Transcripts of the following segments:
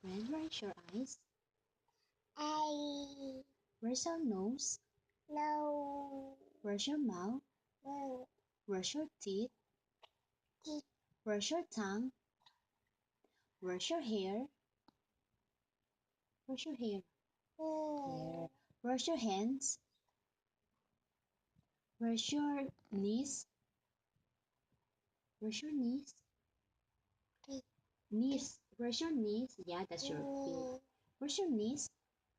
Brynn, where's your eyes? I Where's your nose? no Where's your mouth? no Where's your teeth? teeth. Where's your tongue? Where's your hair? Where's your hair? Here. Where's your hands? Where's your knees? Where's your knees? Feet. Knees. Where's your knees? Yeah, that's your feet. Where's your knees?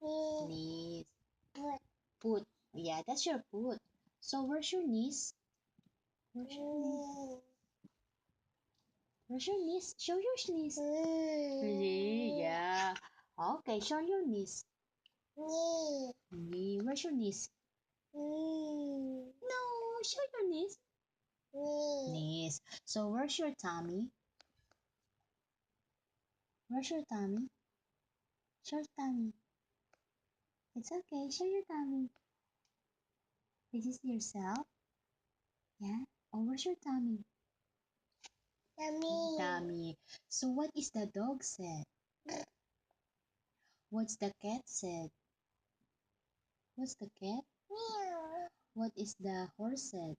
Knees. Foot. Foot. Yeah, that's your foot. So where's your knees? Where's your knees? Where's your knees? Show your knees. Yeah. Okay, show your knees. Knee. Where's your knees? No, show your knees. Knees. So where's your tummy? Where's your tummy? Show your tummy. It's okay. Show your tummy. This is yourself. Yeah. Oh, where's your tummy? Tummy. So what is the dog said? What's the cat said? What's the cat? Meow. What is the horse said?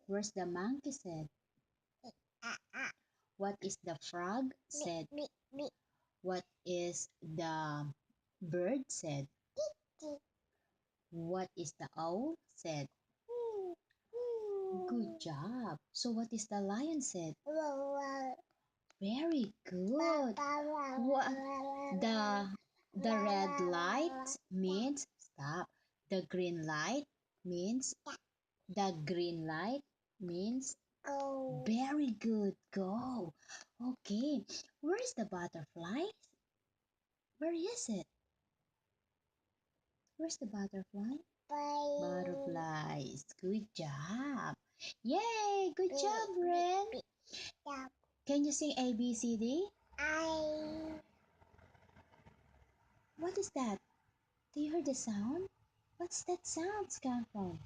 Where's the monkey said? What is the frog said? What is the bird said? What is the owl said? Good job. So what is the lion said? Very good. What the red light means stop. The green light means Go. very good. Go. Okay. Where is the butterfly? Where is it? Where's the butterfly? Bye. Butterflies. Good job. Yay! Good job, Brynn. Can you sing A, B, C, D? What is that? Do you hear the sound? What's that sound come from?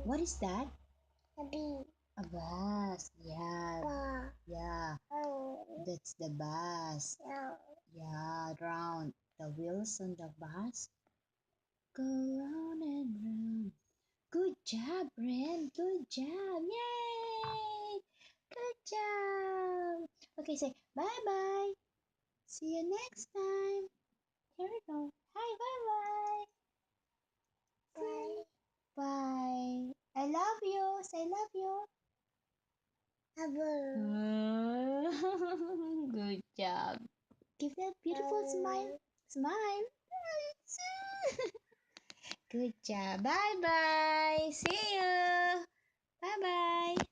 What is that? A bee. A bus. Yeah. Ba. Yeah. That's the bus. Yeah, round. The wheels on the bus go round and round. Good job, Brynn. Good job. Yay! Good job. Okay, say bye-bye. See you next time. Here we go. Hi, bye-bye. Bye. Bye. I love you. Say love you. Good job. Give that beautiful smile. Smile. Good job. Bye-bye. See you. Bye-bye.